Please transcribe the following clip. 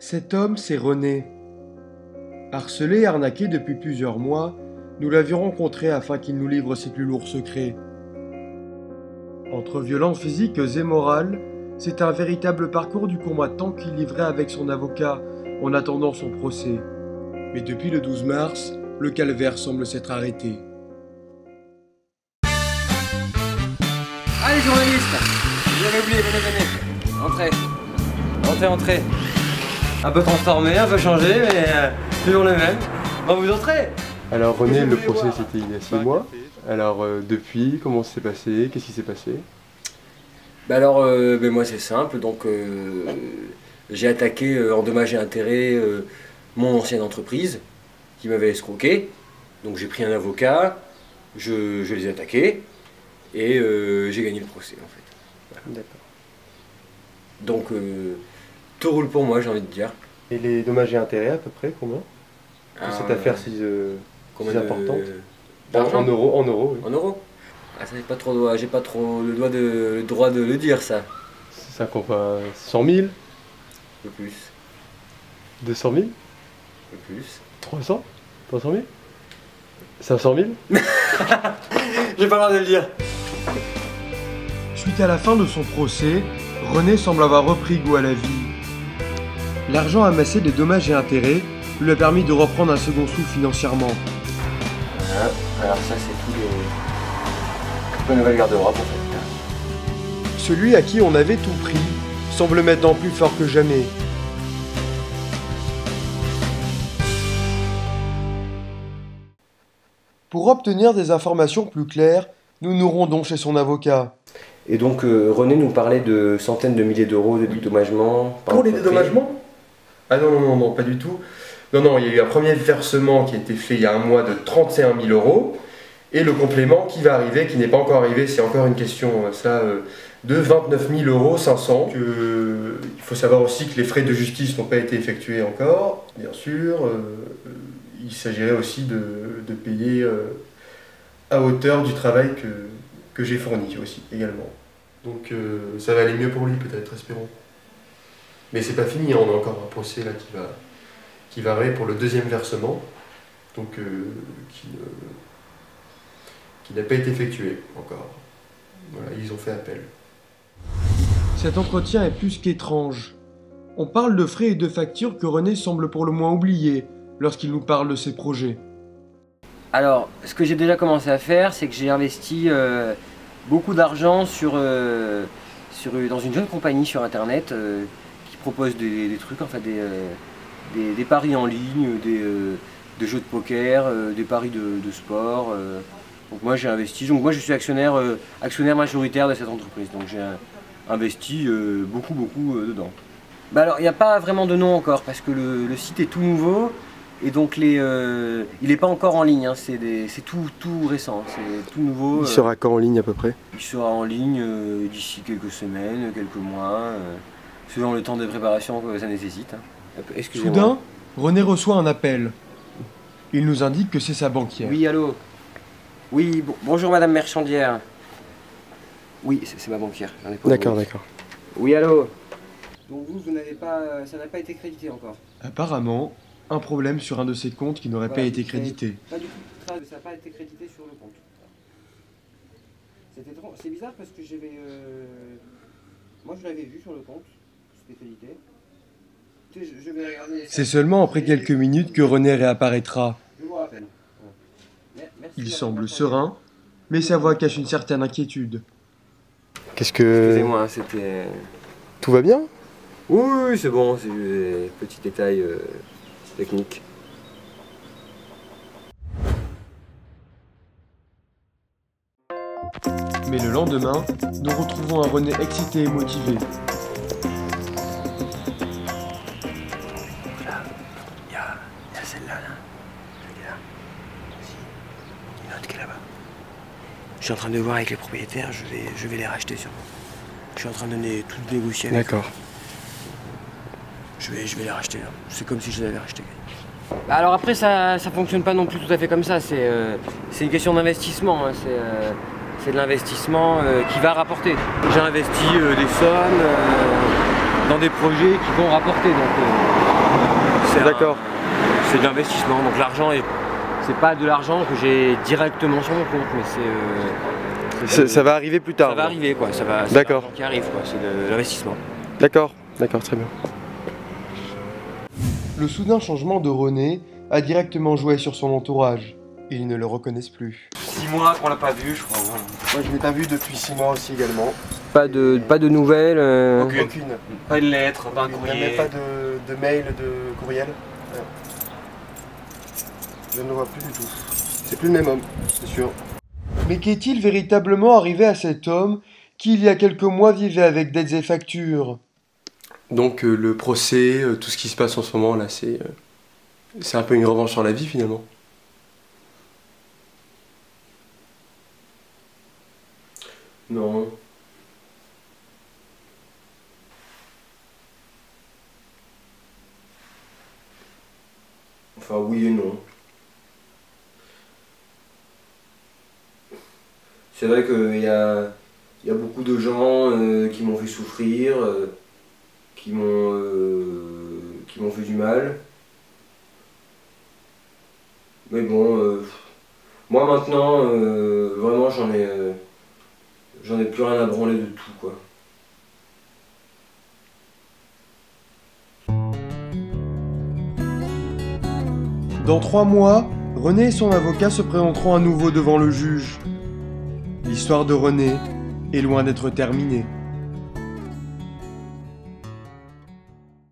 Cet homme, c'est René. Harcelé et arnaqué depuis plusieurs mois, nous l'avions rencontré afin qu'il nous livre ses plus lourds secrets. Entre violences physiques et morales, c'est un véritable parcours du combattant qu'il livrait avec son avocat en attendant son procès. Mais depuis le 12 mars, le calvaire semble s'être arrêté. Allez journalistes, j'avais oublié, venez. Entrez. Un peu transformé, un peu changé, mais toujours le même. Bon, vous entrez. Alors René, le procès c'était il y a 6 mois. Alors depuis, comment ça s'est passé? Qu'est-ce qui s'est passé? Moi c'est simple, donc j'ai attaqué en dommages et intérêts mon ancienne entreprise qui m'avait escroqué. Donc j'ai pris un avocat, je les ai attaqués et j'ai gagné le procès en fait. Voilà. D'accord. Donc tout roule pour moi, j'ai envie de dire. Et les dommages et intérêts à peu près, combien? Pour cette affaire si importante? En euros, oui. En euros? Ah, ça, j'ai pas trop le droit de le dire, ça. Ça compte 100 000? Un peu plus. 200 000? Un peu plus. 300? 300 000? 500 000? J'ai pas le droit de le dire. Suite à la fin de son procès, René semble avoir repris goût à la vie. L'argent amassé des dommages et intérêts lui a permis de reprendre un second souffle financièrement. Voilà. Alors ça c'est toute ma nouvelle garde-robe en fait. Celui à qui on avait tout pris semble maintenant plus fort que jamais. Pour obtenir des informations plus claires, nous nous rendons chez son avocat. Et donc René nous parlait de centaines de milliers d'euros de dédommagement. Pour les dédommagements? Ah non, pas du tout. Non, il y a eu un premier versement qui a été fait il y a un mois de 31 000 euros. Et le complément qui va arriver, qui n'est pas encore arrivé, c'est encore une question de 29 500 €. Il faut savoir aussi que les frais de justice n'ont pas été effectués encore, bien sûr. Il s'agirait aussi de payer à hauteur du travail que j'ai fourni aussi, également. Donc ça va aller mieux pour lui peut-être, espérons. Mais c'est pas fini, on a encore un procès là qui va arriver pour le deuxième versement, donc qui n'a pas été effectué encore. Voilà, ils ont fait appel. Cet entretien est plus qu'étrange. On parle de frais et de factures que René semble pour le moins oublier lorsqu'il nous parle de ses projets. Alors, ce que j'ai déjà commencé à faire, c'est que j'ai investi beaucoup d'argent dans une jeune compagnie sur internet qui propose des trucs, enfin des paris en ligne, des jeux de poker, des paris de sport. Donc moi j'ai investi, donc moi je suis actionnaire majoritaire de cette entreprise, donc j'ai investi beaucoup dedans. Alors il n'y a pas vraiment de nom encore parce que le site est tout nouveau et donc il n'est pas encore en ligne, hein, c'est tout récent, c'est tout nouveau. Il sera quand en ligne à peu près? Il sera en ligne d'ici quelques semaines, quelques mois, selon le temps de préparation que ça nécessite. Hein. Soudain, René reçoit un appel. Il nous indique que c'est sa banquière. Oui, allô? Oui, bonjour madame Merchandière. Oui, c'est ma banquière. D'accord. Oui, allô? Donc ça n'a pas été crédité encore. Apparemment, un problème sur un de ses comptes qui n'aurait pas été crédité. Pas du tout, ça n'a pas été crédité sur le compte. C'est bizarre parce que moi je l'avais vu sur le compte, c'était crédité. Je vais regarder. C'est seulement après quelques minutes que René réapparaîtra. Je vous rappelle. Il semble serein, mais sa voix cache une certaine inquiétude. Excusez-moi, c'était... Tout va bien? Oui, c'est bon, c'est des petits détails techniques. Mais le lendemain, nous retrouvons un René excité et motivé. Là, il y a celle-là, là. Une autre qui est là-bas. Je suis en train de voir avec les propriétaires, je vais les racheter sûrement. Je suis en train de tout négocier avec eux. D'accord. Je vais les racheter là. C'est comme si je les avais rachetés. Alors après ça fonctionne pas non plus tout à fait comme ça. C'est une question d'investissement. Hein. C'est de l'investissement qui va rapporter. J'ai investi des sommes dans des projets qui vont rapporter. Donc D'accord. C'est de l'investissement, donc l'argent c'est pas de l'argent que j'ai directement sur mon compte, mais Ça va arriver plus tard. ça va arriver quoi, c'est D'accord. l'argent qui arrive quoi, c'est de l'investissement. D'accord, très bien. Le soudain changement de René a directement joué sur son entourage. Ils ne le reconnaissent plus. 6 mois qu'on l'a pas vu, je crois. Moi je l'ai pas vu depuis 6 mois aussi également. Pas de nouvelles. Aucune. Pas de lettres, pas un courrier. Même pas de mail, de courriel. Je ne le vois plus du tout. C'est plus le même homme, c'est sûr. Mais qu'est-il véritablement arrivé à cet homme qui, il y a quelques mois, vivait avec dettes et factures? Donc le procès, tout ce qui se passe en ce moment là, c'est un peu une revanche sur la vie finalement. Non. Enfin, oui et non. C'est vrai qu'il y a beaucoup de gens qui m'ont fait souffrir, qui m'ont fait du mal. Mais bon, moi maintenant, vraiment j'en ai plus rien à branler de tout quoi. Dans 3 mois, René et son avocat se présenteront à nouveau devant le juge. L'histoire de René est loin d'être terminée.